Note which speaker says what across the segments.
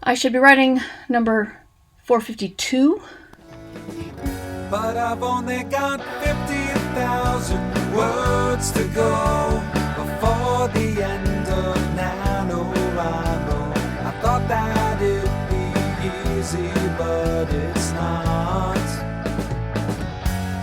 Speaker 1: I should be writing number 452.
Speaker 2: But I've only got 50,000 words to go before the end of NaNoWriMo. I thought that it'd be easy, but it's not.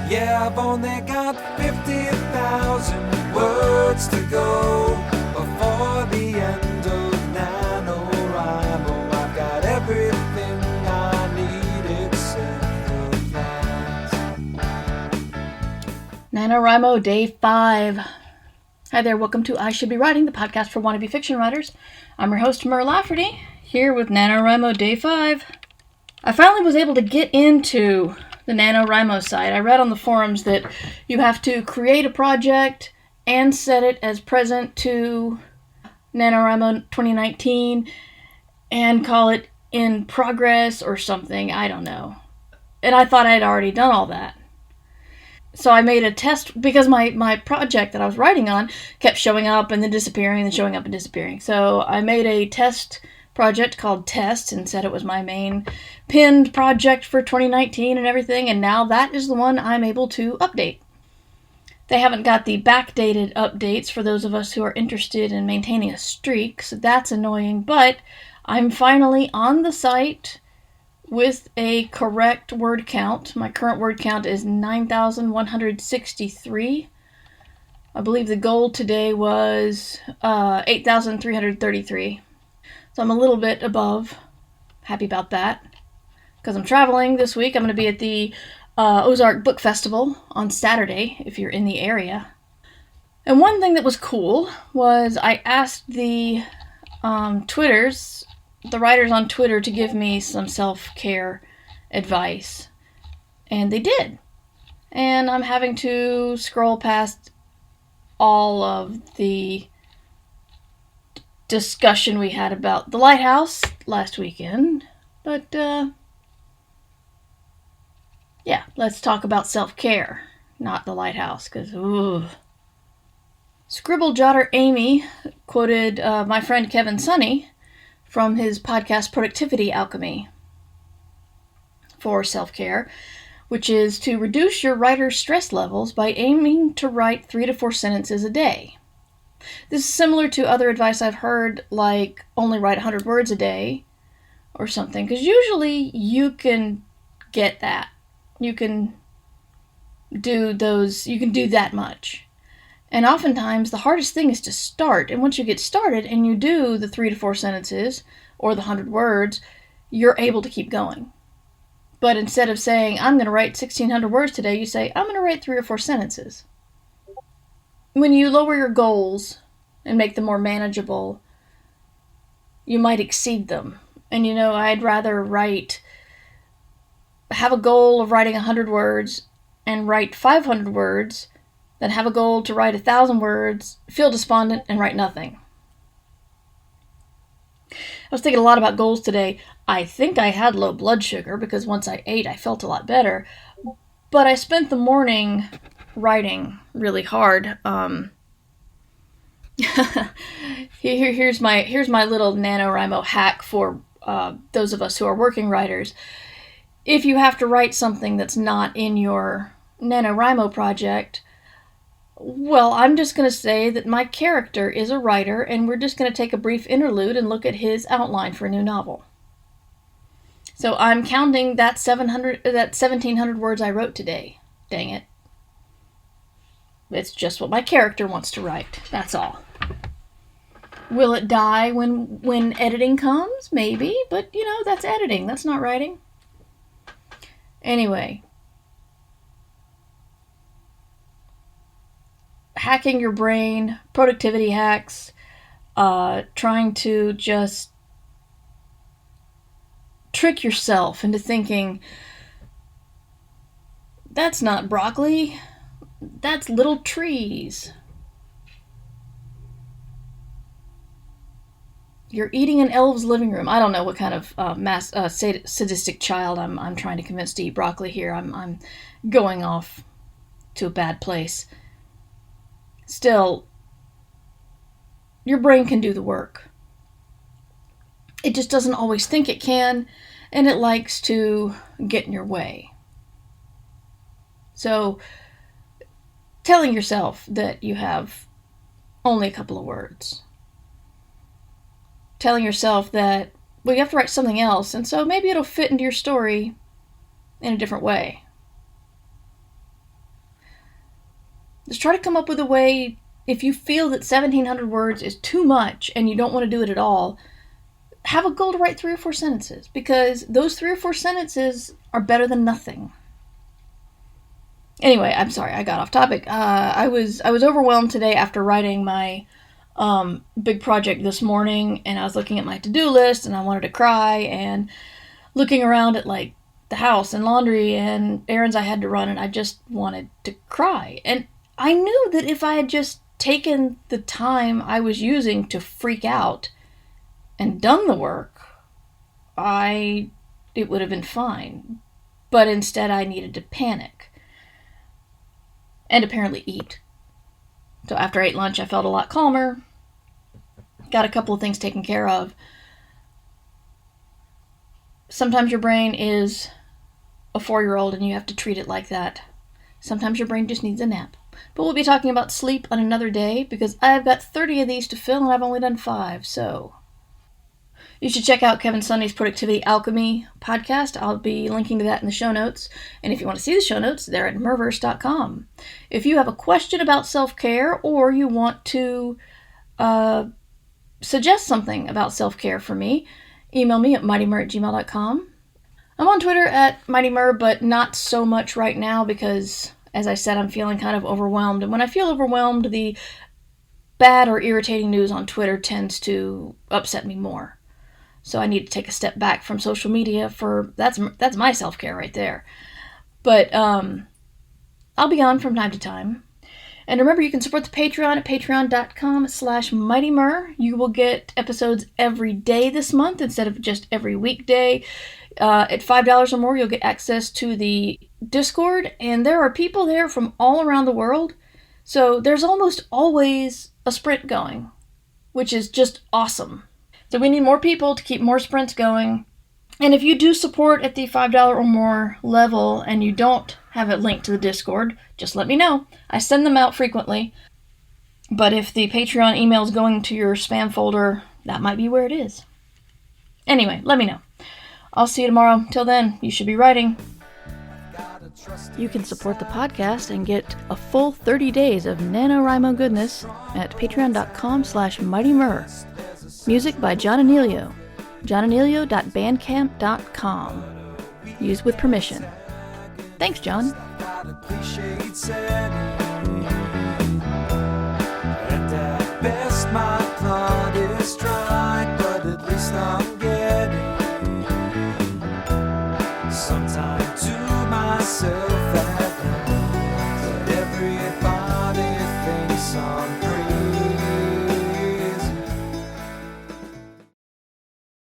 Speaker 2: Yeah, I've only got 50,000 words to go before the end of NaNoWriMo. I've got everything I need except for that.
Speaker 1: NaNoWriMo Day 5. Hi there, welcome to I Should Be Writing, the podcast for wannabe fiction writers. I'm your host, Mer Lafferty, here with NaNoWriMo Day 5. I finally was able to get into the NaNoWriMo site. I read on the forums that you have to create a project and set it as present to NaNoWriMo 2019 and call it in progress or something. I don't know. And I thought I had already done all that. So I made a test because my project that I was writing on kept showing up and then disappearing and showing up and disappearing. So I made a test project called Test and said it was my main pinned project for 2019 and everything, and now that is the one I'm able to update. They haven't got the backdated updates for those of us who are interested in maintaining a streak, so that's annoying, but I'm finally on the site with a correct word count. My current word count is 9,163. I believe the goal today was 8,333. So I'm a little bit above. Happy about that. Because I'm traveling this week. I'm going to be at the Ozark Book Festival on Saturday, if you're in the area. And one thing that was cool was I asked the writers on Twitter to give me some self-care advice. And they did. And I'm having to scroll past all of the discussion we had about the lighthouse last weekend. But, yeah, let's talk about self-care, not the lighthouse, because, ooh. Scribble Jotter Amy quoted my friend Kevin Sonney from his podcast Productivity Alchemy for self-care, which is to reduce your writer's stress levels by aiming to write 3 to 4 sentences a day. This is similar to other advice I've heard, like only write 100 words a day or something, because usually you can get that. You can do that much. And oftentimes the hardest thing is to start. And once you get started and you do the 3 to 4 sentences or the 100 words, you're able to keep going. But instead of saying, I'm going to write 1,600 words today, you say, I'm going to write 3 or 4 sentences. When you lower your goals and make them more manageable, you might exceed them. And I'd rather have a goal of writing 100 words and write 500 words than have a goal to write 1,000 words, feel despondent, and write nothing. I was thinking a lot about goals today. I think I had low blood sugar because once I ate, I felt a lot better. But I spent the morning writing really hard. Here's my little NaNoWriMo hack for those of us who are working writers. If you have to write something that's not in your NaNoWriMo project, well, I'm just going to say that my character is a writer, and we're just going to take a brief interlude and look at his outline for a new novel. So I'm counting that 1,700 words I wrote today. Dang it. It's just what my character wants to write. That's all. Will it die when editing comes? Maybe, but that's editing. That's not writing. Anyway. Hacking your brain, productivity hacks, trying to just trick yourself into thinking, that's not broccoli, that's little trees. You're eating in elf's living room. I don't know what kind of sadistic child I'm trying to convince to eat broccoli here. I'm going off to a bad place. Still, your brain can do the work. it just doesn't always think it can, and it likes to get in your way. So, telling yourself that you have only a couple of words. Telling yourself that, well, you have to write something else, and so maybe it'll fit into your story in a different way. Just try to come up with a way, if you feel that 1,700 words is too much and you don't want to do it at all, have a goal to write 3 or 4 sentences, because those 3 or 4 sentences are better than nothing. Anyway, I'm sorry, I got off topic. I was overwhelmed today after writing my big project this morning, and I was looking at my to-do list, and I wanted to cry, and looking around at like the house and laundry and errands I had to run, and I just wanted to cry. And I knew that if I had just taken the time I was using to freak out and done the work, it would have been fine. But instead I needed to panic. And apparently eat. So after I ate lunch, I felt a lot calmer. Got a couple of things taken care of. Sometimes your brain is a 4-year-old and you have to treat it like that. Sometimes your brain just needs a nap. But we'll be talking about sleep on another day, because I've got 30 of these to fill and I've only done 5, so... You should check out Kevin Sunday's Productivity Alchemy podcast. I'll be linking to that in the show notes. And if you want to see the show notes, they're at merverse.com. If you have a question about self-care, or you want to suggest something about self-care for me, email me at mightymur@gmail.com. I'm on Twitter at mightymur, but not so much right now because, as I said, I'm feeling kind of overwhelmed. And when I feel overwhelmed, the bad or irritating news on Twitter tends to upset me more. So I need to take a step back from social media for, that's my self-care right there. But I'll be on from time to time. And remember, you can support the Patreon at patreon.com/mightymur. You will get episodes every day this month instead of just every weekday. At $5 or more, you'll get access to the Discord. And there are people there from all around the world. So there's almost always a sprint going, which is just awesome. So we need more people to keep more sprints going. And if you do support at the $5 or more level and you don't have it linked to the Discord, just let me know. I send them out frequently. But if the Patreon email is going to your spam folder, that might be where it is. Anyway, let me know. I'll see you tomorrow. Till then, you should be writing. You can support the podcast and get a full 30 days of NaNoWriMo goodness at patreon.com/mightymur. Music by John Anelio. johnanelio.bandcamp.com. Used with permission. Thanks, John.
Speaker 2: And at best, my